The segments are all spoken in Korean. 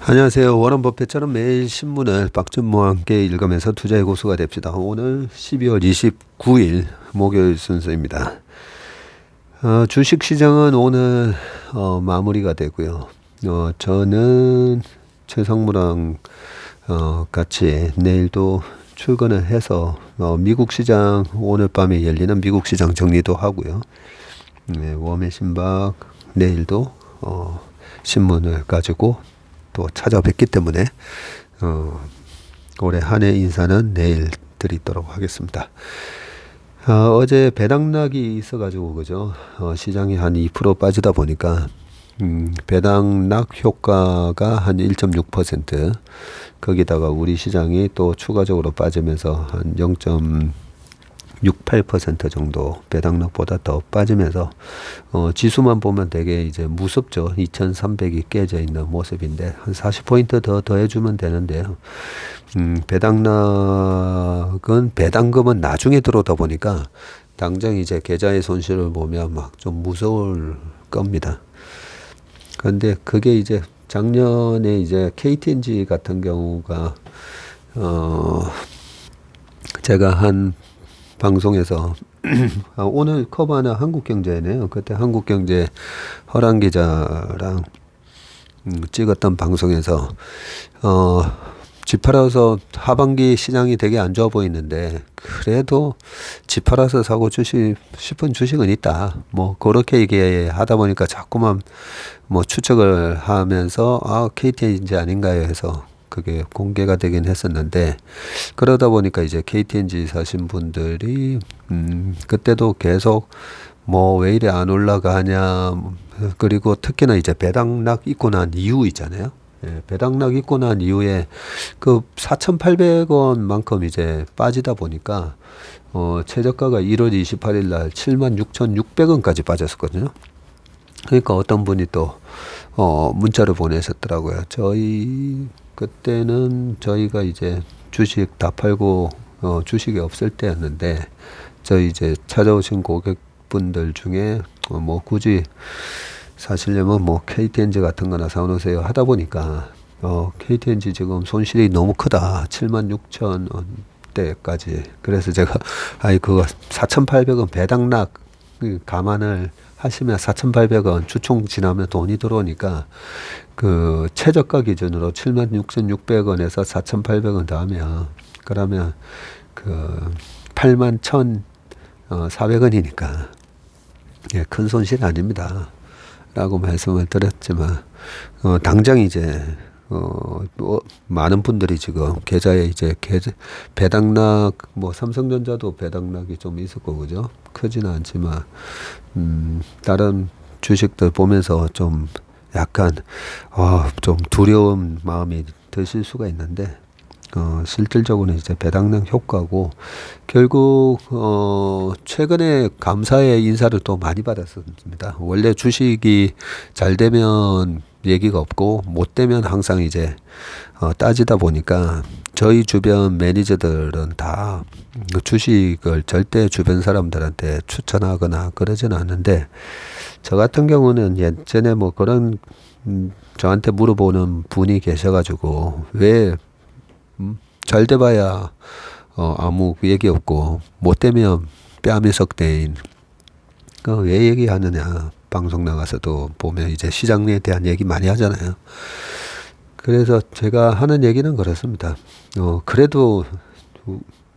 안녕하세요. 워런 버핏처럼 매일 신문을 박준모와 함께 읽으면서 투자의 고수가 됩시다. 오늘 12월 29일 목요일 순서입니다. 주식시장은 오늘 마무리가 되고요. 저는 최상무랑 같이 내일도 출근을 해서 미국 시장 오늘 밤에 열리는 미국 시장 정리도 하고요. 네, 웜의 신박 내일도 신문을 가지고 또 찾아뵙기 때문에 올해 한 해 인사는 내일 드리도록 하겠습니다. 어제 배당락이 있어가지고 그죠? 시장이 한 2% 빠지다 보니까 배당락 효과가 한 1.6%, 거기다가 우리 시장이 또 추가적으로 빠지면서 한 0.68% 정도 배당락보다 더 빠지면서 지수만 보면 되게 이제 무섭죠. 2300이 깨져 있는 모습인데 한 40포인트 더 더해주면 되는데요. 배당락은 배당금은 나중에 들어오다 보니까 당장 이제 계좌의 손실을 보면 막 좀 무서울 겁니다. 그런데 그게 이제 작년에 이제 KTNG 같은 경우가 제가 한 방송에서 오늘 커버하는 한국경제네요. 그때 한국경제 허랑 기자랑 찍었던 방송에서 집 팔아서 하반기 시장이 되게 안 좋아 보이는데 그래도 집 팔아서 사고 싶은 주식은 있다. 뭐 그렇게 얘기하다 보니까 자꾸만 뭐 추측을 하면서 KTNG 아닌가요 해서 그게 공개가 되긴 했었는데, 그러다 보니까 이제 KTNG 사신 분들이 그때도 계속 뭐 왜 이래 안 올라가냐, 그리고 특히나 이제 배당락 있고 난 이후 있잖아요. 예, 배당락 있고 난 이후에 그 4,800원만큼 이제 빠지다 보니까 최저가가 1월 28일 날 76,600원까지 빠졌었거든요. 그러니까 어떤 분이 또 문자를 보내셨더라고요. 그때는 저희가 이제 주식 다 팔고 주식이 없을 때였는데, 저희 이제 찾아오신 고객분들 중에 뭐 굳이 사시려면 뭐 KTNG 같은 거나 사놓으세요 하다 보니까 KTNG 지금 손실이 너무 크다. 76,000원대까지. 그래서 제가 그거 4,800원 배당락 감안을 하시면 4,800원 주총 지나면 돈이 들어오니까 그 최저가 기준으로 76,600원에서 4,800원 더하면 그러면 그 81,400원이니까 예, 큰 손실이 아닙니다 라고 말씀을 드렸지만 당장 이제 많은 분들이 지금 계좌에 이제 배당락, 뭐 삼성전자도 배당락이 좀 있을 거고 그죠? 크지는 않지만 다른 주식들 보면서 좀 약간 좀 두려운 마음이 드실 수가 있는데 실질적으로는 이제 배당락 효과고, 결국 최근에 감사의 인사를 또 많이 받았습니다. 원래 주식이 잘 되면 얘기가 없고 못 되면 항상 이제 따지다 보니까 저희 주변 매니저들은 다 주식을 절대 주변 사람들한테 추천하거나 그러진 않는데, 저 같은 경우는 예전에 뭐 그런 저한테 물어보는 분이 계셔가지고 왜 잘 돼봐야 아무 얘기 없고 못 되면 뺨이 석대인 왜 얘기하느냐, 방송 나가서도 보면 이제 시장에 대한 얘기 많이 하잖아요. 그래서 제가 하는 얘기는 그렇습니다. 그래도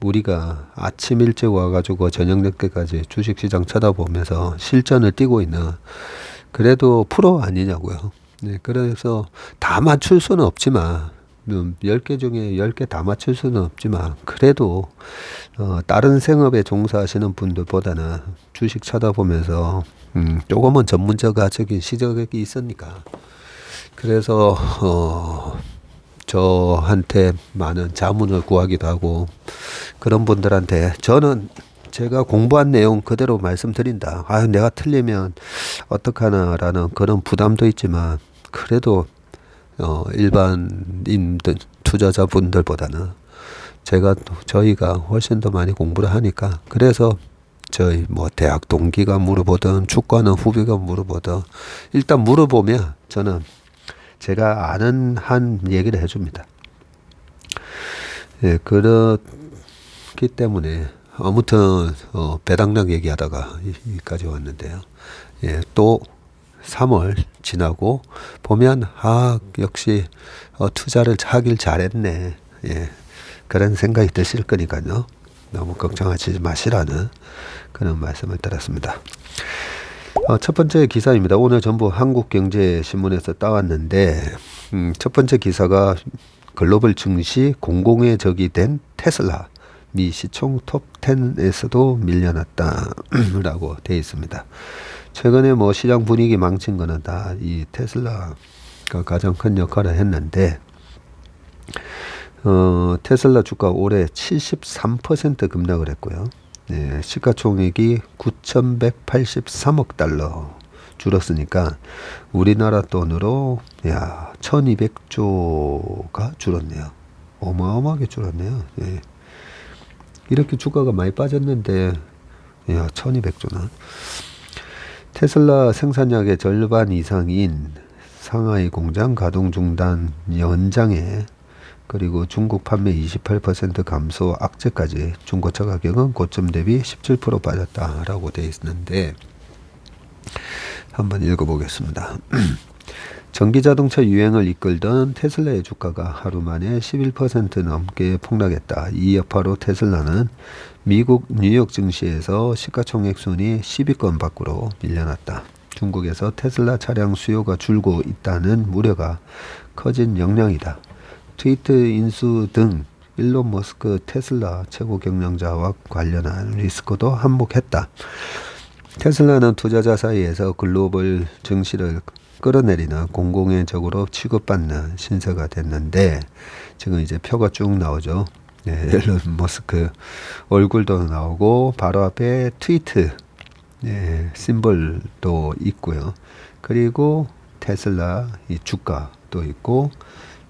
우리가 아침 일찍 와가지고 저녁 늦게까지 주식시장 쳐다보면서 실전을 뛰고 있는 그래도 프로 아니냐고요. 네, 그래서 다 맞출 수는 없지만 10개 중에 10개 다 맞출 수는 없지만 그래도 다른 생업에 종사하시는 분들보다는 주식 쳐다보면서 조금은 전문적인 시각이 있으니까, 그래서 저한테 많은 자문을 구하기도 하고, 그런 분들한테 저는 제가 공부한 내용 그대로 말씀드린다. 내가 틀리면 어떡하나라는 그런 부담도 있지만 그래도 일반인들 투자자분들보다는 저희가 훨씬 더 많이 공부를 하니까, 그래서 저희 뭐 대학 동기가 물어보든 축구하는 후배가 물어보든 일단 물어보면 저는 제가 아는 한 얘기를 해줍니다. 예, 그렇기 때문에 아무튼 배당락 얘기하다가 여기까지 왔는데요. 예, 또 3월 지나고 보면 역시 투자를 하길 잘했네. 예, 그런 생각이 드실 거니까요. 너무 걱정하지 마시라는 그런 말씀을 드렸습니다. 첫 번째 기사입니다. 오늘 전부 한국경제신문에서 따왔는데 첫 번째 기사가 글로벌 증시 공공의 적이 된 테슬라 미 시총 톱10에서도 밀려났다라고 되어 있습니다. 최근에 뭐 시장 분위기 망친 거는 다 이 테슬라가 가장 큰 역할을 했는데 테슬라 주가 올해 73% 급락을 했고요. 네, 시가총액이 9,183억 달러 줄었으니까 우리나라 돈으로 1,200조가 줄었네요. 어마어마하게 줄었네요. 네. 이렇게 주가가 많이 빠졌는데 1,200조나. 테슬라 생산량의 절반 이상인 상하이 공장 가동 중단 연장에 그리고 중국 판매 28% 감소 악재까지 중고차 가격은 고점 대비 17% 빠졌다라고 되어 있는데 한번 읽어보겠습니다. 전기자동차 유행을 이끌던 테슬라의 주가가 하루 만에 11% 넘게 폭락했다. 이 여파로 테슬라는 미국 뉴욕 증시에서 시가총액 순위 10위권 밖으로 밀려났다. 중국에서 테슬라 차량 수요가 줄고 있다는 우려가 커진 영향이다. 트위터 인수 등 일론 머스크 테슬라 최고 경영자와 관련한 리스크도 한몫했다. 테슬라는 투자자 사이에서 글로벌 증시를 끌어내리는 공공의 적으로 취급받는 신세가 됐는데 지금 이제 표가 쭉 나오죠. 네, 일론 머스크 얼굴도 나오고 바로 앞에 트위트 심볼도 있고요. 그리고 테슬라 이 주가도 있고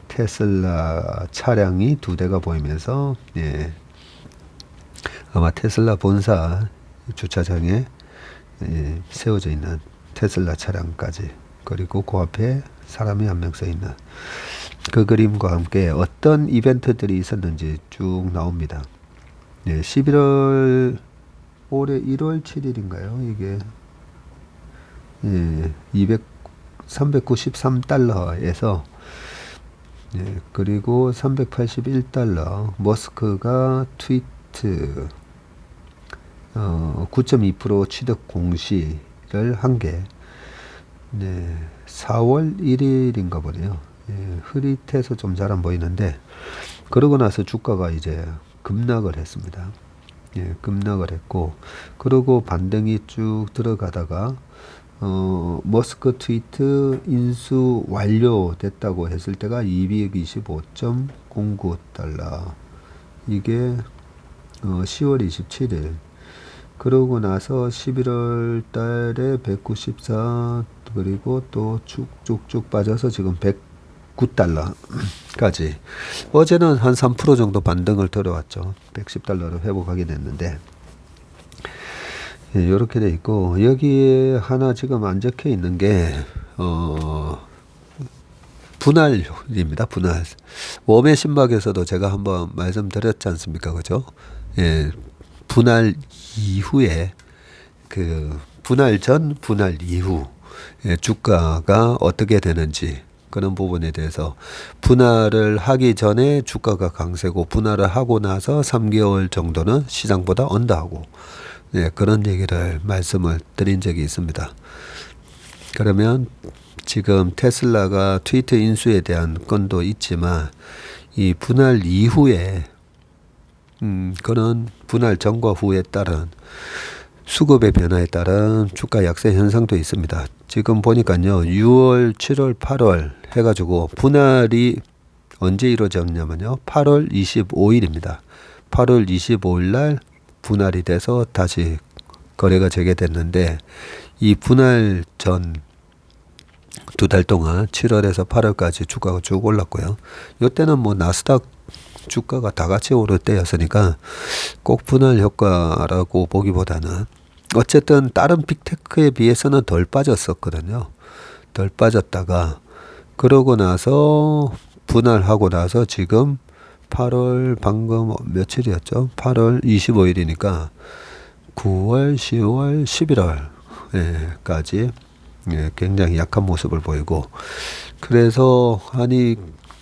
테슬라 차량이 2대가 보이면서 아마 테슬라 본사 주차장에 세워져 있는 테슬라 차량까지 그리고 그 앞에 사람이 한 명 서 있는 그 그림과 함께 어떤 이벤트들이 있었는지 쭉 나옵니다. 11월 올해 1월 7일인가요? 이게 393달러에서 그리고 381달러 머스크가 트위트 9.2% 취득 공시를 한 게 4월 1일인가 보네요. 흐릿해서 좀 잘 안 보이는데 그러고 나서 주가가 이제 급락을 했습니다. 급락을 했고 그리고 반등이 쭉 들어가다가 머스크 트위트 인수 완료됐다고 했을 때가 225.09달러 이게 10월 27일 그러고 나서 11월 달에 194 그리고 또 쭉쭉쭉 빠져서 지금 109달러까지 어제는 한 3% 정도 반등을 들어왔죠. 110달러로 회복하게 됐는데 이렇게 돼 있고 여기에 하나 지금 안 적혀 있는 게 분할입니다. 분할. 웜의 신박에서도 제가 한번 말씀드렸지 않습니까? 그죠? 분할 이후에 그 분할 전 분할 이후 주가가 어떻게 되는지 그런 부분에 대해서 분할을 하기 전에 주가가 강세고 분할을 하고 나서 3개월 정도는 시장보다 언더하고 그런 얘기를 말씀을 드린 적이 있습니다. 그러면 지금 테슬라가 트위터 인수에 대한 건도 있지만 이 분할 이후에 그런 분할 전과 후에 따른 수급의 변화에 따른 주가 약세 현상도 있습니다. 지금 보니까요 6월 7월 8월 해가지고 분할이 언제 이루어졌냐면요 8월 25일입니다 8월 25일 날 분할이 돼서 다시 거래가 재개됐는데 이 분할 전 2달 동안 7월에서 8월까지 주가가 쭉 올랐고요. 이때는 뭐 나스닥 주가가 다 같이 오를 때였으니까 꼭 분할 효과라고 보기보다는 어쨌든 다른 빅테크에 비해서는 덜 빠졌었거든요. 덜 빠졌다가 그러고 나서 분할하고 나서 지금 8월 방금 며칠이었죠? 8월 25일이니까 9월, 10월, 11월까지 굉장히 약한 모습을 보이고, 그래서 아니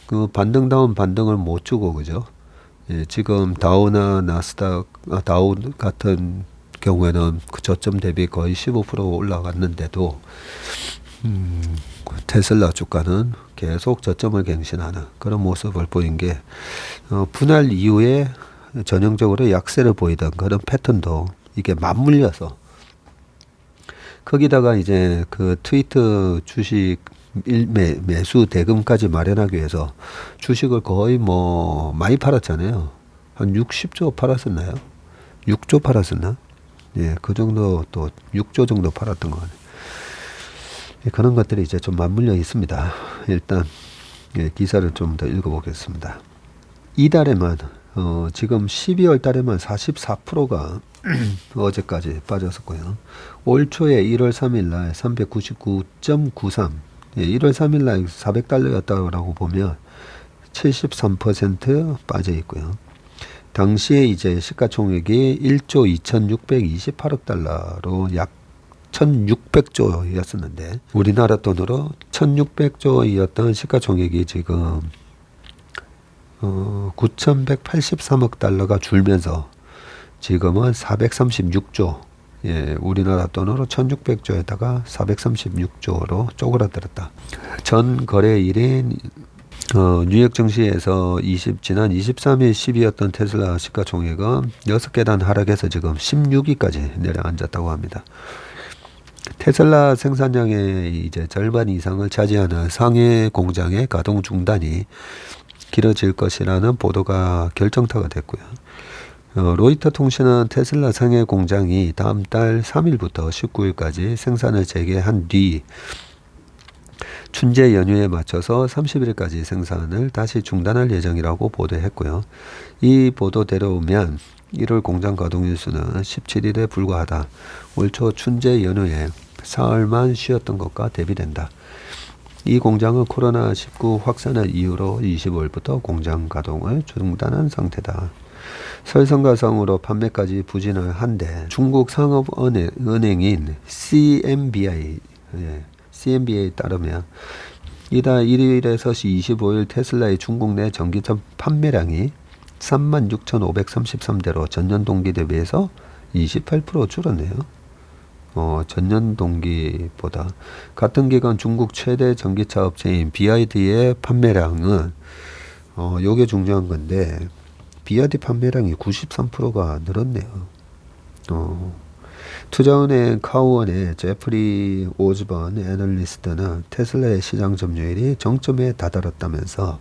그 반등다운 반등을 못 주고, 그죠? 지금 다우나 나스닥, 다우 같은 경우에는 그 저점 대비 거의 15% 올라갔는데도 테슬라 주가는 계속 저점을 갱신하는 그런 모습을 보인 게, 분할 이후에 전형적으로 약세를 보이던 그런 패턴도 이게 맞물려서, 거기다가 이제 그 트위터 주식 매수 대금까지 마련하기 위해서 주식을 거의 뭐 많이 팔았잖아요. 한 60조 팔았었나요? 6조 팔았었나? 예, 그 정도, 또 6조 정도 팔았던 거 같아요. 그런 것들이 이제 좀 맞물려 있습니다. 일단 기사를 좀 더 읽어보겠습니다. 이달에만 지금 12월 달에만 44%가 어제까지 빠졌었고요. 올 초에 1월 3일 날 399.93, 1월 3일 날 400달러였다고 보면 73% 빠져 있고요. 당시에 이제 시가총액이 1조 2628억 달러로 약 1600조였었는데, 우리나라 돈으로 1600조였던 시가총액이 지금 9183억 달러가 줄면서 지금은 436조, 우리나라 돈으로 1600조에다가 436조로 쪼그라들었다. 전 거래일인 뉴욕 증시에서 지난 23일 10위였던 테슬라 시가총액은 6계단 하락해서 지금 16위까지 내려앉았다고 합니다. 테슬라 생산량의 이제 절반 이상을 차지하는 상해 공장의 가동 중단이 길어질 것이라는 보도가 결정타가 됐고요. 로이터 통신은 테슬라 상해 공장이 다음 달 3일부터 19일까지 생산을 재개한 뒤 춘제 연휴에 맞춰서 30일까지 생산을 다시 중단할 예정이라고 보도했고요. 이 보도대로면 1월 공장 가동일수는 17일에 불과하다. 올 초 춘제 연휴에 사흘만 쉬었던 것과 대비된다. 이 공장은 코로나19 확산을 이유로 25일부터 공장 가동을 중단한 상태다. 설상가상으로 판매까지 부진을 한데, 중국 상업은행인 CMBA에 따르면 이달 1일에서 25일 테슬라의 중국 내 전기차 판매량이 36,533대로 전년 동기 대비해서 28% 줄었네요. 전년 동기보다. 같은 기간 중국 최대 전기차 업체인 BYD의 판매량은 요게 중요한 건데, BYD 판매량이 93%가 늘었네요. 투자은행 카우원의 제프리 오즈번 애널리스트는 테슬라의 시장 점유율이 정점에 다다랐다면서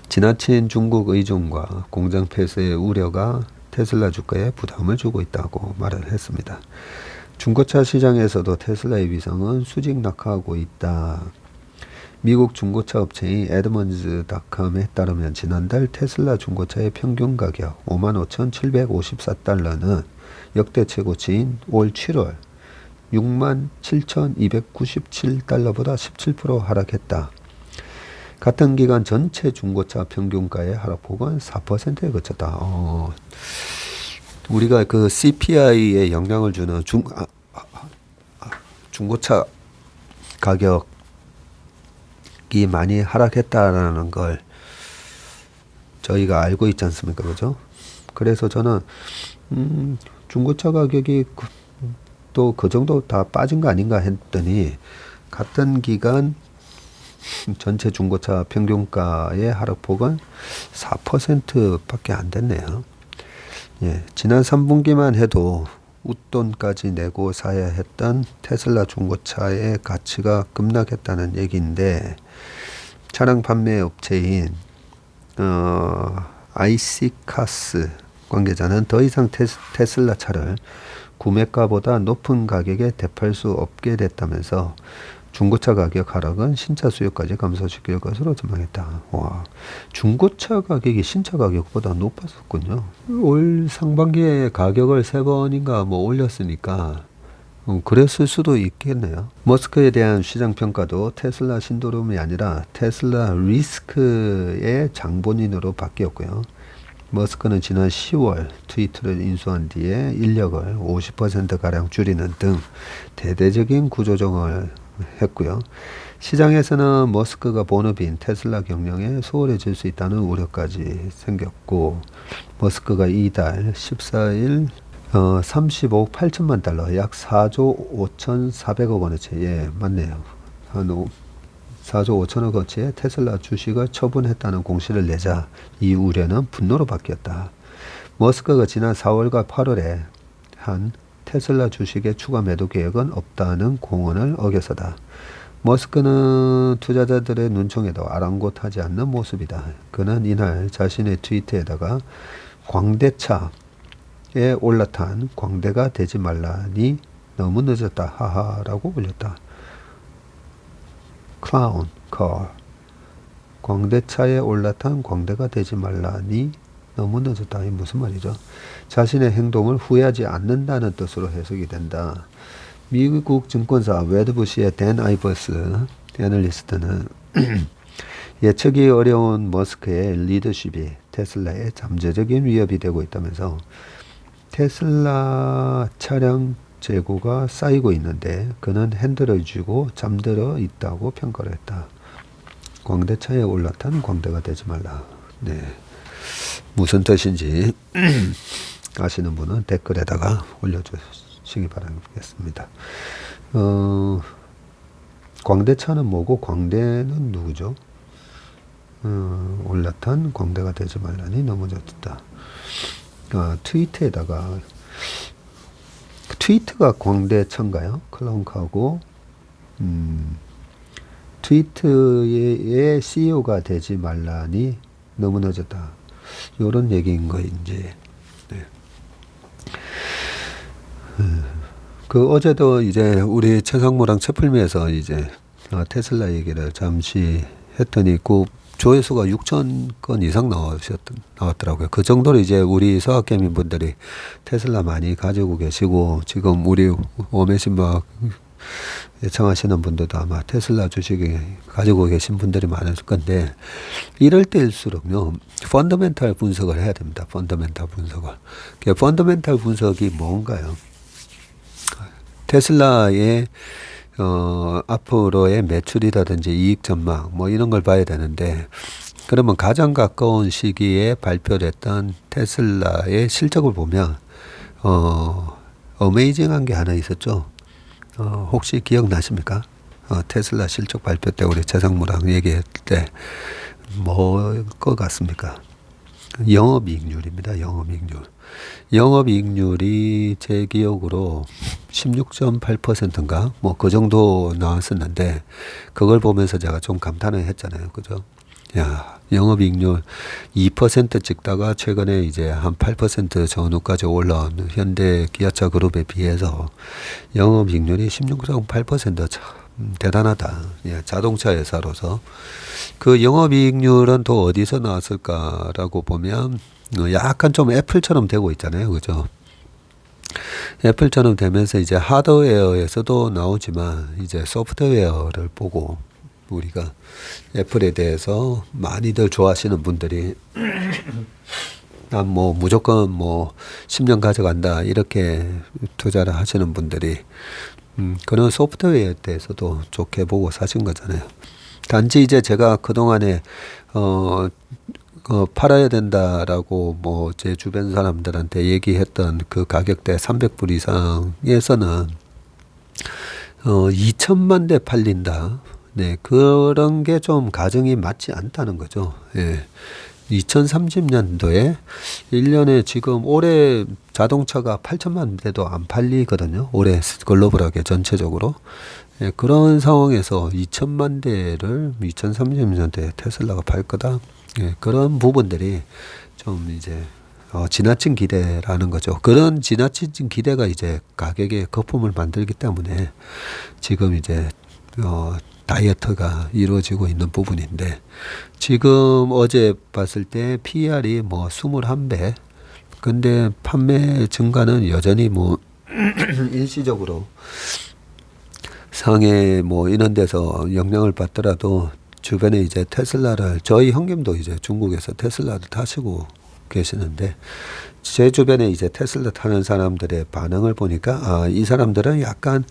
지나친 중국 의존과 공장 폐쇄의 우려가 테슬라 주가에 부담을 주고 있다고 말을 했습니다. 중고차 시장에서도 테슬라의 위상은 수직 낙하하고 있다. 미국 중고차 업체인 에드먼즈닷컴에 따르면 지난달 테슬라 중고차의 평균 가격 55,754달러는 역대 최고치인 올 7월 67,297달러보다 17% 하락했다. 같은 기간 전체 중고차 평균가의 하락폭은 4%에 그쳤다. 우리가 그 CPI에 영향을 주는 중고차 가격이 많이 하락했다라는 걸 저희가 알고 있지 않습니까? 그죠? 그래서 저는 중고차 가격이 또 그 정도 다 빠진 거 아닌가 했더니, 같은 기간 전체 중고차 평균가의 하락폭은 4%밖에 안 됐네요. 지난 3분기만 해도 웃돈까지 내고 사야 했던 테슬라 중고차의 가치가 급락했다는 얘기인데, 차량 판매 업체인 IC카스 관계자는 더 이상 테슬라 차를 구매가보다 높은 가격에 대팔 수 없게 됐다면서 중고차 가격 하락은 신차 수요까지 감소시킬 것으로 전망했다. 와, 중고차 가격이 신차 가격보다 높았었군요. 올 상반기에 가격을 3번인가 뭐 올렸으니까 그랬을 수도 있겠네요. 머스크에 대한 시장 평가도 테슬라 신도림이 아니라 테슬라 리스크의 장본인으로 바뀌었고요. 머스크는 지난 10월 트위터를 인수한 뒤에 인력을 50%가량 줄이는 등 대대적인 구조조정을 했고요. 시장에서는 머스크가 본업인 테슬라 경영에 소홀해질 수 있다는 우려까지 생겼고, 머스크가 이달 14일 35억 8천만 달러, 약 4조 5,400억 원어치, 예, 맞네요. 한 4조 5천억 원어치의 테슬라 주식을 처분했다는 공시를 내자 이 우려는 분노로 바뀌었다. 머스크가 지난 4월과 8월에 한 테슬라 주식의 추가 매도 계획은 없다는 공언을 어겨서다. 머스크는 투자자들의 눈총에도 아랑곳하지 않는 모습이다. 그는 이날 자신의 트위터에다가 광대차에 올라탄 광대가 되지 말라니 너무 늦었다. 하하라고 올렸다. 클라운 car. 광대차에 올라탄 광대가 되지 말라니 너무 늦었다. 이 무슨 말이죠? 자신의 행동을 후회하지 않는다는 뜻으로 해석이 된다. 미국 증권사 웨드부시의 댄 아이버스 애널리스트는 예측이 어려운 머스크의 리더십이 테슬라에 잠재적인 위협이 되고 있다면서 테슬라 차량 재고가 쌓이고 있는데 그는 핸들을 쥐고 잠들어 있다고 평가를 했다. 광대차에 올라탄 광대가 되지 말라. 네, 무슨 뜻인지 아시는 분은 댓글에다가 올려주시기 바라겠습니다. 광대차는 뭐고 광대는 누구죠? 올라탄 광대가 되지 말라니 넘어졌다. 트위터에다가 트위트가 광대차인가요? 클라운카고 트위트의 CEO가 되지 말라니 너무 늦었다. 이런 얘기인 거인지. 네. 그 어제도 이제 우리 최상무랑 채플미에서 이제 테슬라 얘기를 잠시 했더니 그 조회수가 6천 건 이상 나왔더라고요. 그 정도로 이제 우리 서학개민 분들이 테슬라 많이 가지고 계시고, 지금 우리 오메신박 예청하시는 분들도 아마 테슬라 주식이 가지고 계신 분들이 많을 건데, 이럴 때일수록요, 펀더멘탈 분석을 해야 됩니다. 펀더멘탈 분석을. 그 펀더멘탈 분석이 뭔가요? 테슬라의 앞으로의 매출이라든지 이익 전망 뭐 이런 걸 봐야 되는데, 그러면 가장 가까운 시기에 발표됐던 테슬라의 실적을 보면 어메이징한 게 하나 있었죠. 혹시 기억나십니까? 테슬라 실적 발표 때 우리 최상무랑 얘기할 때 뭐 것 같습니까? 영업이익률입니다. 영업이익률이 제 기억으로 16.8%인가 뭐 그 정도 나왔었는데, 그걸 보면서 제가 좀 감탄을 했잖아요. 그죠? 야, 영업이익률 2% 찍다가 최근에 이제 한 8% 전후까지 올라온 현대 기아차 그룹에 비해서 영업이익률이 16.8% 참 대단하다. 예, 자동차 회사로서. 그 영업이익률은 또 어디서 나왔을까라고 보면 약간 좀 애플처럼 되고 있잖아요. 그죠? 애플처럼 되면서 이제 하드웨어에서도 나오지만 이제 소프트웨어를 보고 우리가 애플에 대해서 많이들 좋아하시는 분들이 난 뭐 무조건 뭐 10년 가져간다 이렇게 투자를 하시는 분들이 그런 소프트웨어에 대해서도 좋게 보고 사신 거잖아요. 단지 이제 제가 그동안에 팔아야 된다라고 뭐 제 주변 사람들한테 얘기했던 그 가격대 300불 이상에서는 2천만 대 팔린다. 네, 그런 게 좀 가정이 맞지 않다는 거죠. 예. 2030년도에 1년에 지금 올해 자동차가 8천만 대도 안 팔리거든요. 올해 글로벌하게 전체적으로. 예, 그런 상황에서 2천만 대를 2030년대에 테슬라가 팔 거다. 예, 그런 부분들이 좀 이제 지나친 기대라는 거죠. 그런 지나친 기대가 이제 가격의 거품을 만들기 때문에 지금 이제 다이어트가 이루어지고 있는 부분인데, 지금 어제 봤을 때 PER이 뭐 21배, 근데 판매 증가는 여전히 뭐 일시적으로 상해 뭐 이런 데서 영향을 받더라도 주변에 이제 테슬라를 저희 형님도 이제 중국에서 테슬라를 타시고 계시는데 제 주변에 이제 테슬라 타는 사람들의 반응을 보니까 이 사람들은 약간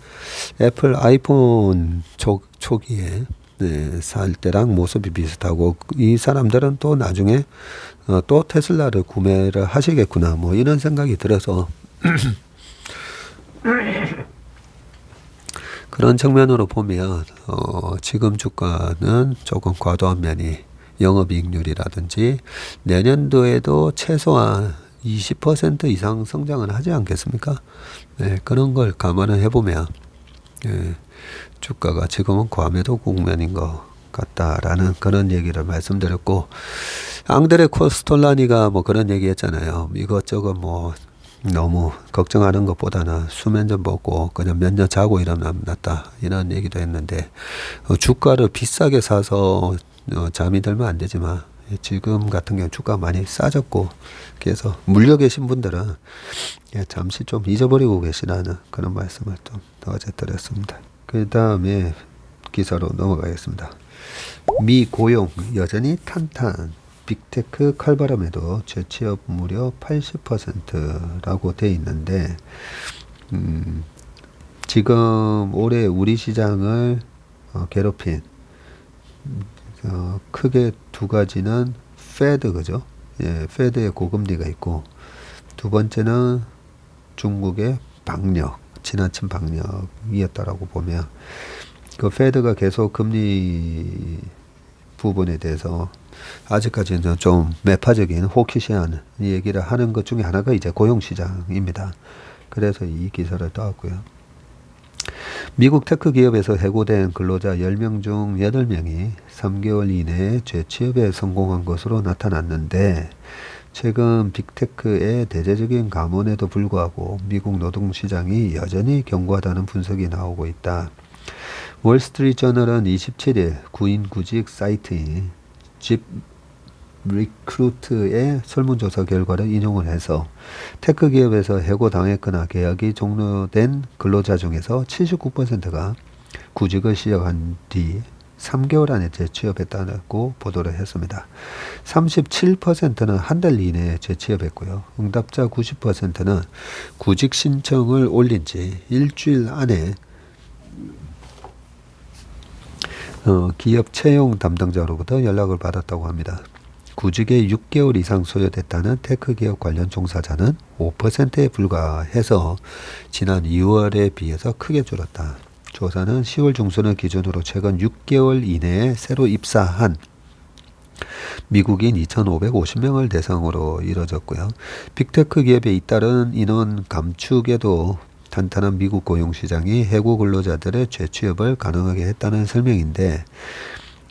애플 아이폰 초기에 살 때랑 모습이 비슷하고 이 사람들은 또 나중에 또 테슬라를 구매를 하시겠구나 뭐 이런 생각이 들어서 그런 측면으로 보면 지금 주가는 조금 과도한 면이 영업이익률이라든지 내년도에도 최소한 20% 이상 성장은 하지 않겠습니까? 네, 그런 걸 감안을 해보면 주가가 지금은 과매도 국면인 것 같다라는 그런 얘기를 말씀드렸고 앙드레 코스톨라니가 뭐 그런 얘기 했잖아요. 이것저것 뭐 너무 걱정하는 것보다는 수면 좀 먹고 그냥 몇 년 자고 일어나면 낫다 이런 얘기도 했는데 주가를 비싸게 사서 잠이 들면 안 되지만 지금 같은 경우 주가 많이 싸졌고 그래서 물려 계신 분들은 잠시 좀 잊어버리고 계시라는 그런 말씀을 좀 어제 드렸습니다. 그 다음에 기사로 넘어가겠습니다. 미 고용 여전히 탄탄. 빅테크 칼바람에도 재취업 무려 80%라고 돼 있는데 지금 올해 우리 시장을 괴롭힌 크게 두 가지는 페드 그죠? 예, 페드의 고금리가 있고 두 번째는 중국의 방역, 지나친 방역이었다라고 보면 그 페드가 계속 금리 부분에 대해서 아직까지는 좀 매파적인 호키시한 얘기를 하는 것 중에 하나가 이제 고용시장입니다. 그래서 이 기사를 떠왔고요. 미국 테크 기업에서 해고된 근로자 10명 중 8명이 3개월 이내에 재취업에 성공한 것으로 나타났는데 최근 빅테크의 대대적인 감원에도 불구하고 미국 노동시장이 여전히 견고하다는 분석이 나오고 있다. 월스트리트저널은 27일 구인 구직 사이트인 집 리크루트의 설문조사 결과를 인용을 해서 테크 기업에서 해고당했거나 계약이 종료된 근로자 중에서 79%가 구직을 시작한 뒤 3개월 안에 재취업했다고 보도를 했습니다. 37%는 한 달 이내에 재취업했고요. 응답자 90%는 구직 신청을 올린 지 일주일 안에 기업 채용 담당자로부터 연락을 받았다고 합니다. 구직에 6개월 이상 소요됐다는 테크 기업 관련 종사자는 5%에 불과해서 지난 2월에 비해서 크게 줄었다. 조사는 10월 중순을 기준으로 최근 6개월 이내에 새로 입사한 미국인 2,550명을 대상으로 이뤄졌고요. 빅테크 기업에 잇따른 인원 감축에도 탄탄한 미국 고용시장이 해고 근로자들의 재취업을 가능하게 했다는 설명인데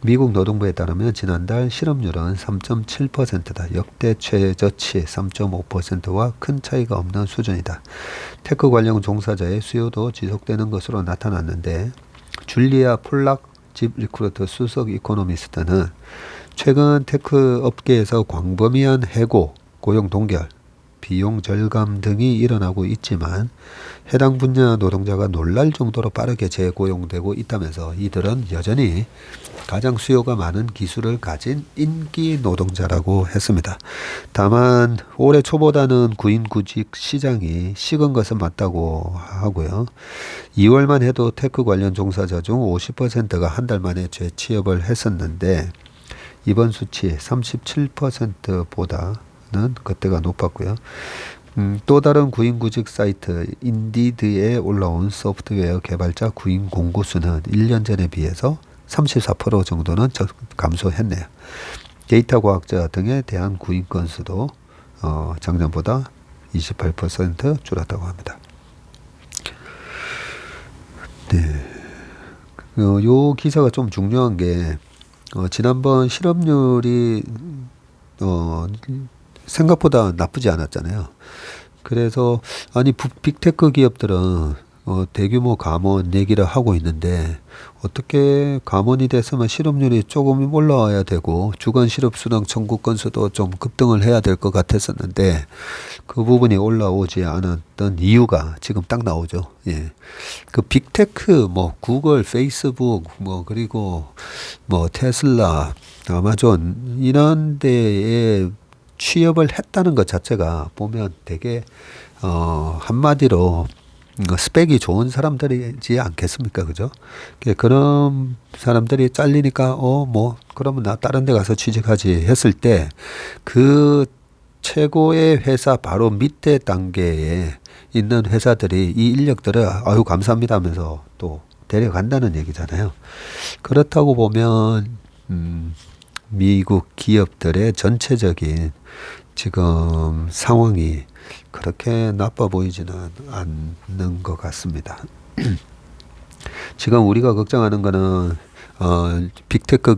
미국 노동부에 따르면 지난달 실업률은 3.7%다. 역대 최저치 3.5%와 큰 차이가 없는 수준이다. 테크 관련 종사자의 수요도 지속되는 것으로 나타났는데 줄리아 폴락 집 리크루트 수석 이코노미스트는 최근 테크 업계에서 광범위한 해고, 고용 동결, 비용 절감 등이 일어나고 있지만 해당 분야 노동자가 놀랄 정도로 빠르게 재고용되고 있다면서 이들은 여전히 가장 수요가 많은 기술을 가진 인기 노동자라고 했습니다. 다만 올해 초보다는 구인 구직 시장이 식은 것은 맞다고 하고요. 2월만 해도 테크 관련 종사자 중 50%가 한 달 만에 재취업을 했었는데 이번 수치 37%보다 는 그때가 높았고요. 또 다른 구인 구직 사이트 인디드에 올라온 소프트웨어 개발자 구인 공고수는 1년 전에 비해서 34% 정도는 감소했네요. 데이터 과학자 등에 대한 구인 건수도 작년보다 28% 줄었다고 합니다. 네. 요 기사가 좀 중요한 게 지난번 실업률이 생각보다 나쁘지 않았잖아요. 그래서 아니 빅테크 기업들은 대규모 감원 얘기를 하고 있는데 어떻게 감원이 됐으면 실업률이 조금 올라와야 되고 주간 실업 수당 청구 건수도 좀 급등을 해야 될 것 같았었는데 그 부분이 올라오지 않았던 이유가 지금 딱 나오죠. 예. 그 빅테크 뭐 구글, 페이스북 뭐 그리고 뭐 테슬라, 아마존 이런 데에 취업을 했다는 것 자체가 보면 되게 한마디로 스펙이 좋은 사람들이지 않겠습니까? 그죠? 그런 사람들이 잘리니까, 뭐, 그러면 나 다른 데 가서 취직하지 했을 때, 그 최고의 회사 바로 밑에 단계에 있는 회사들이 이 인력들을, 아유, 감사합니다 하면서 또 데려간다는 얘기잖아요. 그렇다고 보면, 미국 기업들의 전체적인 지금 상황이 그렇게 나빠 보이지는 않는 것 같습니다. 지금 우리가 걱정하는 거는 빅테크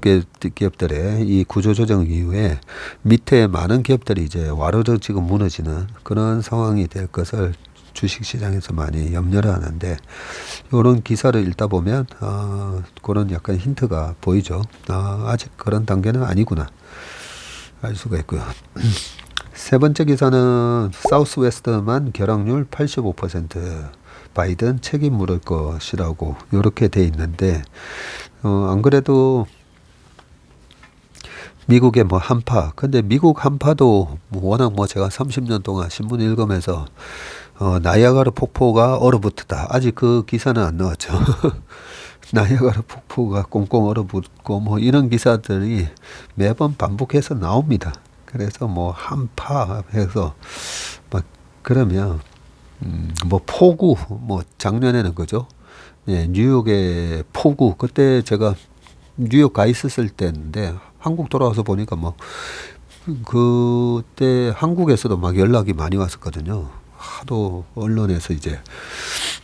기업들의 이 구조조정 이후에 밑에 많은 기업들이 이제 와르르 지금 무너지는 그런 상황이 될 것을 주식시장에서 많이 염려를 하는데 이런 기사를 읽다 보면 그런 약간 힌트가 보이죠. 아직 그런 단계는 아니구나 알 수가 있고요. 세 번째 기사는 사우스웨스트만 결항률 85% 바이든 책임 물을 것이라고 이렇게 돼 있는데 안 그래도 미국의 뭐 한파 근데 미국 한파도 뭐 워낙 뭐 제가 30년 동안 신문 읽으면서 나이아가라 폭포가 얼어붙었다 아직 그 기사는 안 나왔죠. 나이아가라 폭포가 꽁꽁 얼어붙고 뭐 이런 기사들이 매번 반복해서 나옵니다. 그래서 뭐 한파해서 막 그러면 뭐 폭우 뭐 작년에는 그죠? 예, 뉴욕의 폭우 그때 제가 뉴욕 가 있었을 때인데 한국 돌아와서 보니까 뭐 그때 한국에서도 막 연락이 많이 왔었거든요. 하도 언론에서 이제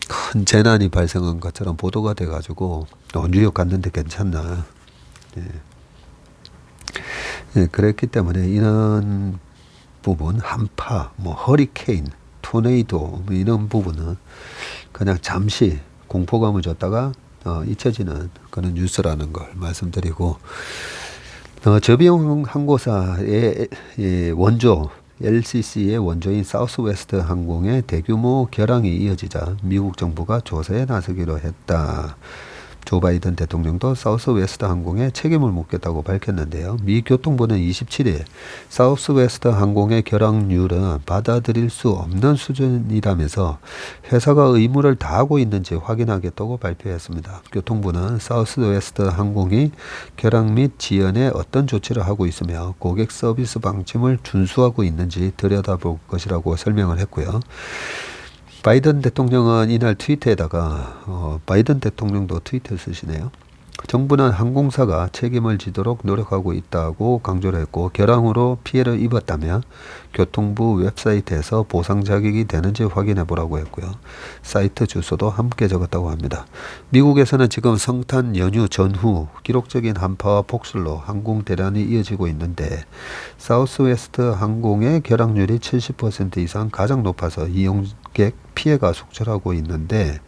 큰 재난이 발생한 것처럼 보도가 돼가지고 뉴욕 갔는데 괜찮나. 예. 예, 그랬기 때문에 이런 부분 한파, 뭐 허리케인, 토네이도 뭐 이런 부분은 그냥 잠시 공포감을 줬다가 잊혀지는 그런 뉴스라는 걸 말씀드리고 저비용 항공사의 원조 LCC의 원조인 사우스웨스트 항공의 대규모 결항이 이어지자 미국 정부가 조사에 나서기로 했다. 조 바이든 대통령도 사우스웨스트 항공에 책임을 묻겠다고 밝혔는데요. 미 교통부는 27일 사우스웨스트 항공의 결항률은 받아들일 수 없는 수준이라면서 회사가 의무를 다하고 있는지 확인하겠다고 발표했습니다. 교통부는 사우스웨스트 항공이 결항 및 지연에 어떤 조치를 하고 있으며 고객 서비스 방침을 준수하고 있는지 들여다볼 것이라고 설명을 했고요. 바이든 대통령은 이날 트위터에다가 바이든 대통령도 트위터 쓰시네요. 정부는 항공사가 책임을 지도록 노력하고 있다고 강조를 했고 결항으로 피해를 입었다면 교통부 웹사이트에서 보상 자격이 되는지 확인해 보라고 했고요. 사이트 주소도 함께 적었다고 합니다. 미국에서는 지금 성탄 연휴 전후 기록적인 한파와 폭설로 항공 대란이 이어지고 있는데 사우스웨스트 항공의 결항률이 70% 이상 가장 높아서 이용객 피해가 속출하고 있는데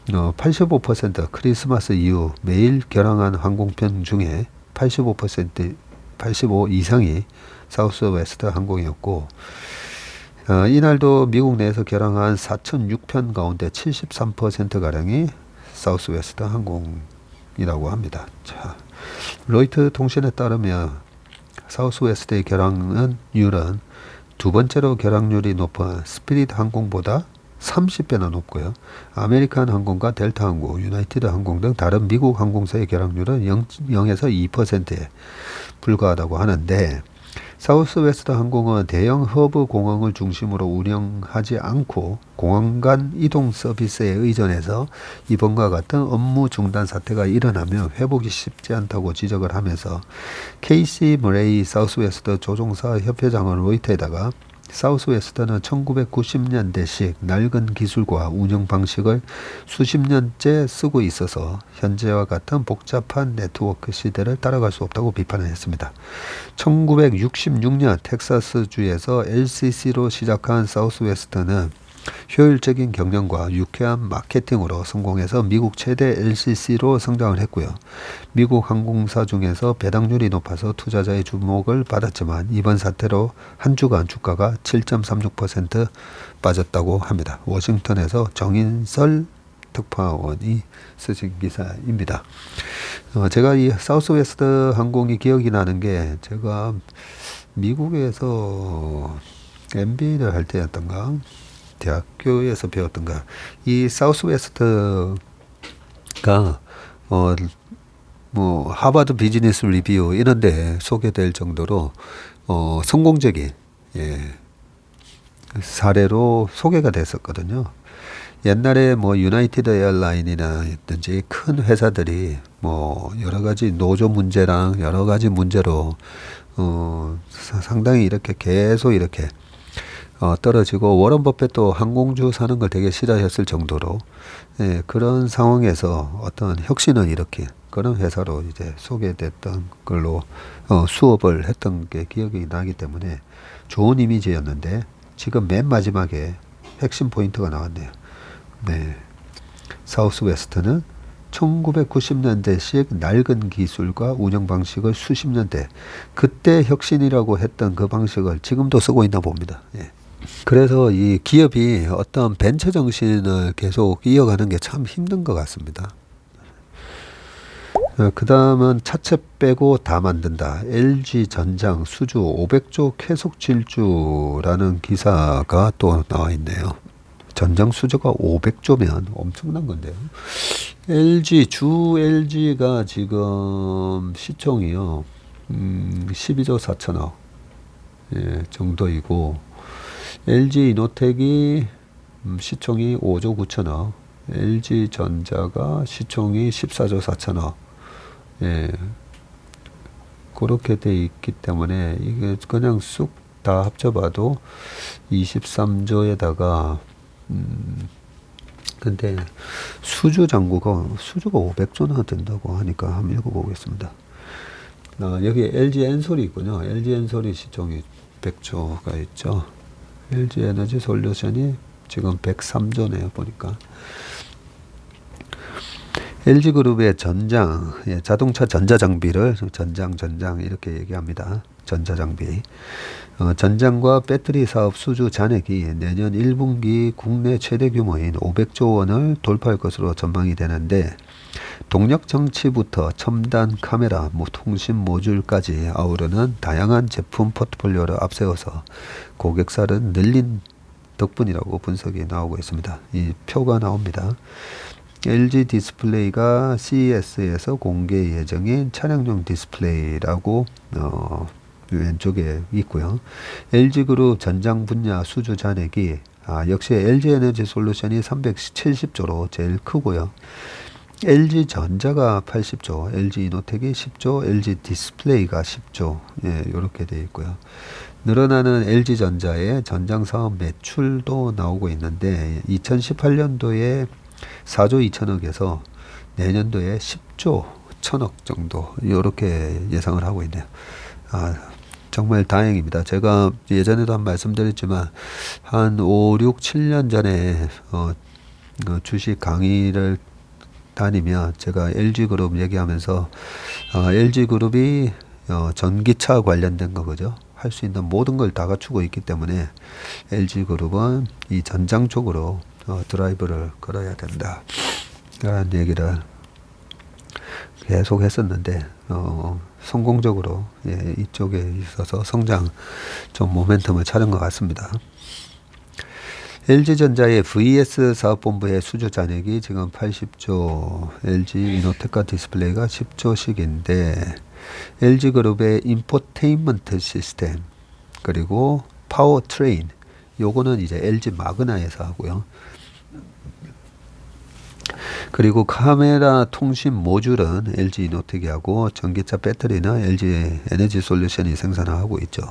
85% 크리스마스 이후 매일 결항한 항공편 중에 85 이상이 사우스웨스트 항공이었고 이날도 미국 내에서 결항한 4,006편 가운데 73%가량이 사우스웨스트 항공이라고 합니다. 자, 로이터 통신에 따르면 사우스웨스트의 결항률은 두 번째로 결항률이 높은 스피릿 항공보다 30배나 높고요. 아메리칸 항공과 델타 항공, 유나이티드 항공 등 다른 미국 항공사의 결항률은 0에서 2%에 불과하다고 하는데 사우스웨스트 항공은 대형 허브 공항을 중심으로 운영하지 않고 공항 간 이동 서비스에 의존해서 이번과 같은 업무 중단 사태가 일어나면 회복이 쉽지 않다고 지적을 하면서 케이시 머레이 사우스웨스트 조종사 협회장은 로이터에다가 사우스웨스트는 1990년대식 낡은 기술과 운영 방식을 수십 년째 쓰고 있어서 현재와 같은 복잡한 네트워크 시대를 따라갈 수 없다고 비판을 했습니다. 1966년 텍사스주에서 LCC로 시작한 사우스웨스트는 효율적인 경영과 유쾌한 마케팅으로 성공해서 미국 최대 LCC로 성장을 했고요. 미국 항공사 중에서 배당률이 높아서 투자자의 주목을 받았지만 이번 사태로 한 주간 주가가 7.36% 빠졌다고 합니다. 워싱턴에서 정인설 특파원이 쓰신 기사입니다. 제가 이 사우스웨스트 항공이 기억이 나는 게 제가 미국에서 MBA를 할 때였던가 대학교에서 배웠던가 이 사우스웨스트가 뭐 하버드 비즈니스 리뷰 이런데 소개될 정도로 성공적인 사례로 소개가 됐었거든요. 옛날에 뭐 유나이티드 에어라인이나든지 큰 회사들이 뭐 여러 가지 노조 문제랑 여러 가지 문제로 상당히 이렇게 계속 이렇게 떨어지고 워런 버핏도 항공주 사는 걸 되게 싫어했을 정도로 그런 상황에서 어떤 혁신을 일으킨 그런 회사로 이제 소개됐던 걸로 수업을 했던 게 기억이 나기 때문에 좋은 이미지였는데 지금 맨 마지막에 핵심 포인트가 나왔네요. 네. 사우스웨스트는 1990년대식 낡은 기술과 운영 방식을 수십 년대 그때 혁신이라고 했던 그 방식을 지금도 쓰고 있나 봅니다. 예. 그래서 이 기업이 어떤 벤처 정신을 계속 이어가는 게 참 힘든 것 같습니다. 그 다음은 차체 빼고 다 만든다. LG 전장 수주 500조 계속 질주라는 기사가 또 나와 있네요. 전장 수주가 500조면 엄청난 건데요. LG가 지금 시총이요. 12조 4천억 정도이고 LG 이노텍이 시총이 5조 9천억, LG 전자가 시총이 14조 4천억. 그렇게 돼 있기 때문에 이게 그냥 쑥 다 합쳐봐도 23조에다가 근데 수주가 500조나 된다고 하니까 한번 읽어보겠습니다. 여기 LG 엔솔이 있군요. LG 엔솔이 시총이 100조가 있죠. LG 에너지 솔루션이 지금 103조네요. 보니까 LG그룹의 전장, 자동차 전자장비를 전장 이렇게 얘기합니다. 전자장비. 전장과 배터리 사업 수주 잔액이 내년 1분기 국내 최대 규모인 500조 원을 돌파할 것으로 전망이 되는데 동력 정치부터 첨단 카메라, 통신 모듈까지 아우르는 다양한 제품 포트폴리오를 앞세워서 고객사를 늘린 덕분이라고 분석이 나오고 있습니다. 이 표가 나옵니다. LG 디스플레이가 CES에서 공개 예정인 차량용 디스플레이라고 왼쪽에 있고요. LG그룹 전장 분야 수주 잔액이 역시 LG에너지 솔루션이 370조로 제일 크고요. LG전자가 80조, LG이노텍이 10조, LG 디스플레이가 10조 이렇게 되어 있고요. 늘어나는 LG전자의 전장 사업 매출도 나오고 있는데 2018년도에 4조 2천억에서 내년도에 10조 1천억 정도 이렇게 예상을 하고 있네요. 정말 다행입니다. 제가 예전에도 한 말씀드렸지만 한 5, 6, 7년 전에 주식 강의를 다니면 제가 LG그룹 얘기하면서 LG그룹이 전기차 관련된 거죠. 할 수 있는 모든 걸 다 갖추고 있기 때문에 LG그룹은 이 전장 쪽으로 드라이브를 걸어야 된다 라는 얘기를 계속 했었는데 성공적으로 이쪽에 있어서 성장 좀 모멘텀을 찾은 것 같습니다. LG전자의 VS 사업본부의 수주 잔액이 지금 80조, LG이노텍과 디스플레이가 10조씩인데 LG그룹의 인포테인먼트 시스템 그리고 파워트레인 요거는 이제 LG 마그나에서 하고요. 그리고 카메라 통신 모듈은 LG이노텍이 하고 전기차 배터리는 LG 에너지 솔루션이 생산하고 있죠.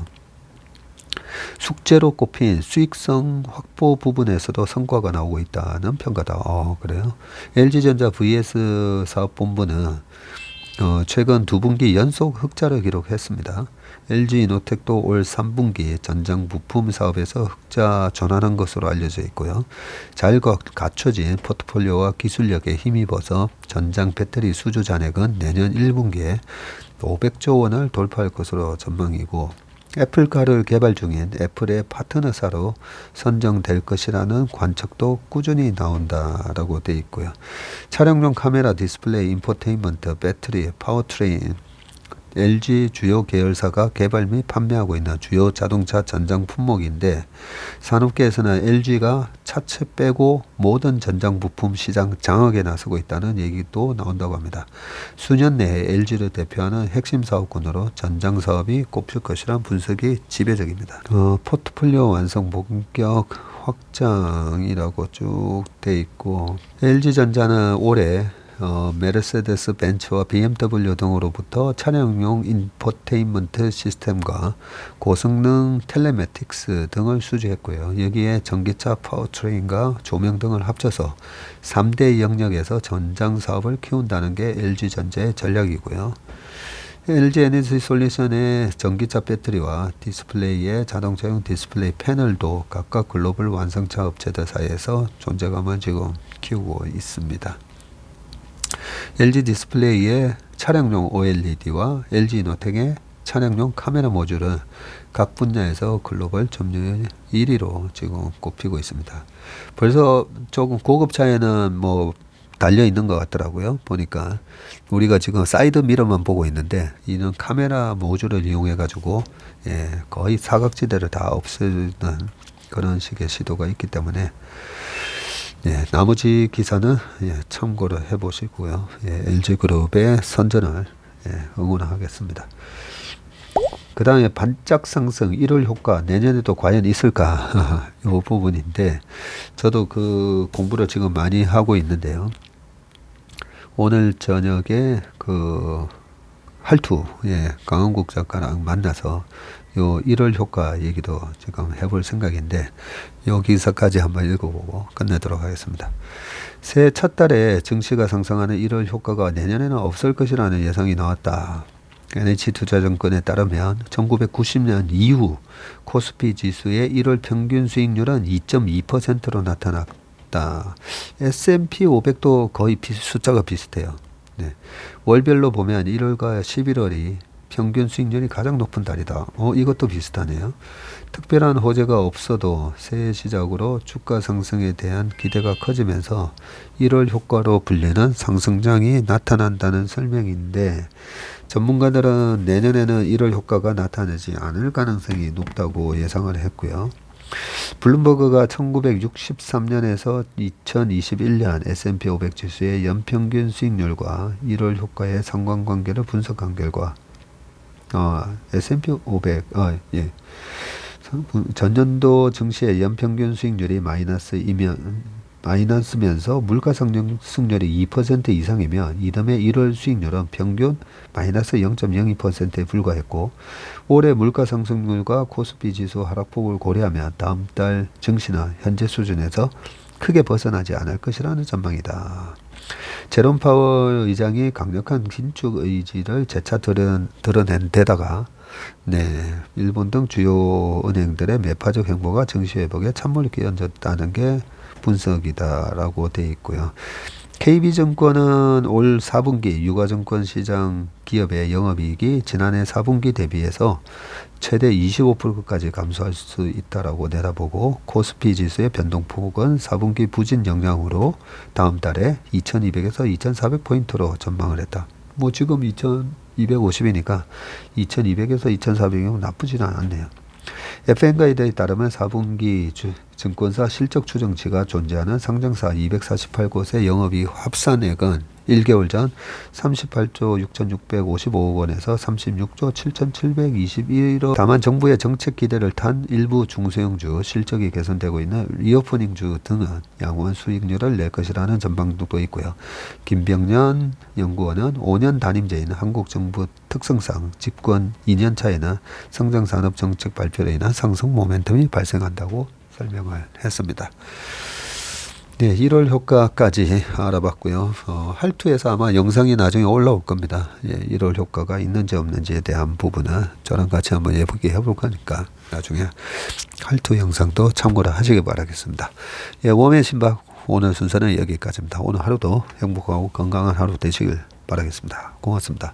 숙제로 꼽힌 수익성 확보 부분에서도 성과가 나오고 있다는 평가다. 그래요? LG전자 VS 사업본부는 최근 두 분기 연속 흑자를 기록했습니다. LG이노텍도 올 3분기 전장 부품 사업에서 흑자 전환한 것으로 알려져 있고요. 잘 갖춰진 포트폴리오와 기술력에 힘입어서 전장 배터리 수주 잔액은 내년 1분기에 500조 원을 돌파할 것으로 전망이고, 애플카를 개발 중인 애플의 파트너사로 선정될 것이라는 관측도 꾸준히 나온다라고 되어 있고요. 차량용 카메라, 디스플레이, 인포테인먼트, 배터리, 파워트레인, LG 주요 계열사가 개발 및 판매하고 있는 주요 자동차 전장 품목인데, 산업계에서는 LG가 차체 빼고 모든 전장 부품 시장 장악에 나서고 있다는 얘기도 나온다고 합니다. 수년 내에 LG를 대표하는 핵심 사업군으로 전장 사업이 꼽힐 것이란 분석이 지배적입니다. 포트폴리오 완성 본격 확장이라고 쭉 돼 있고, LG전자는 올해 메르세데스 벤츠와 BMW 등으로부터 차량용 인포테인먼트 시스템과 고성능 텔레매틱스 등을 수주했고요. 여기에 전기차 파워트레인과 조명 등을 합쳐서 3대 영역에서 전장 사업을 키운다는 게 LG전자의 전략이고요. LG 에너지 솔루션의 전기차 배터리와 디스플레이의 자동차용 디스플레이 패널도 각각 글로벌 완성차 업체들 사이에서 존재감을 지금 키우고 있습니다. LG 디스플레이의 차량용 OLED와 LG이노텍의 차량용 카메라 모듈은 각 분야에서 글로벌 점유율 1위로 지금 꼽히고 있습니다. 벌써 조금 고급차에는 뭐 달려 있는 것 같더라고요. 보니까 우리가 지금 사이드 미러만 보고 있는데, 이는 카메라 모듈을 이용해 가지고 거의 사각지대를 다 없애는 그런 식의 시도가 있기 때문에 나머지 기사는 참고를 해 보시고요. LG그룹의 선전을 응원하겠습니다. 그 다음에 반짝 상승 1월 효과 내년에도 과연 있을까 이 부분인데, 저도 그 공부를 지금 많이 하고 있는데요. 오늘 저녁에 그 할투 강원국 작가랑 만나서 요 1월 효과 얘기도 지금 해볼 생각인데, 요 기사까지 한번 읽어보고 끝내도록 하겠습니다. 새해 첫 달에 증시가 상승하는 1월 효과가 내년에는 없을 것이라는 예상이 나왔다. NH투자증권에 따르면 1990년 이후 코스피 지수의 1월 평균 수익률은 2.2%로 나타났다. S&P 500도 거의 숫자가 비슷해요. 월별로 보면 1월과 11월이 평균 수익률이 가장 높은 달이다. 이것도 비슷하네요. 특별한 호재가 없어도 새해 시작으로 주가 상승에 대한 기대가 커지면서 1월 효과로 불리는 상승장이 나타난다는 설명인데, 전문가들은 내년에는 1월 효과가 나타나지 않을 가능성이 높다고 예상을 했고요. 블룸버그가 1963년에서 2021년 S&P 500 지수의 연평균 수익률과 1월 효과의 상관관계를 분석한 결과 S&P 500 전년도 증시의 연평균 수익률이 마이너스면서 물가 상승률이 2% 이상이면 이듬해 1월 수익률은 평균 마이너스 0.02%에 불과했고, 올해 물가 상승률과 코스피 지수 하락폭을 고려하면 다음 달 증시는 현재 수준에서 크게 벗어나지 않을 것이라는 전망이다. 제롬 파월 의장이 강력한 긴축 의지를 재차 드러낸 데다가 일본 등 주요 은행들의 매파적 행보가 증시 회복에 찬물을 끼얹었다는 게 분석이다라고 되어 있고요. KB증권은 올 4분기 유가증권 시장 기업의 영업이익이 지난해 4분기 대비해서 최대 25%까지 감소할 수 있다라고 내다보고, 코스피 지수의 변동폭은 4분기 부진 영향으로 다음 달에 2200에서 2400포인트로 전망을 했다. 뭐 지금 2250이니까 2200에서 2400이면 나쁘지는 않네요. FN가이드에 따르면 4분기 증권사 실적 추정치가 존재하는 상장사 248곳의 영업이익 합산액은 1개월 전 38조 6,655억 원에서 36조 7,721억. 다만 정부의 정책 기대를 탄 일부 중소형주, 실적이 개선되고 있는 리오프닝주 등은 양호한 수익률을 낼 것이라는 전망도 있고요. 김병년 연구원은 5년 단임제인 한국 정부 특성상 집권 2년 차에는 성장산업 정책 발표로 인한 상승 모멘텀이 발생한다고 설명을 했습니다. 네, 1월 효과까지 알아봤고요. 할투에서 아마 영상이 나중에 올라올 겁니다. 예, 1월 효과가 있는지 없는지에 대한 부분은 저랑 같이 한번 예쁘게 해볼 거니까 나중에 할투 영상도 참고를 하시기 바라겠습니다. 예, 웜의 신박 오늘 순서는 여기까지입니다. 오늘 하루도 행복하고 건강한 하루 되시길 바라겠습니다. 고맙습니다.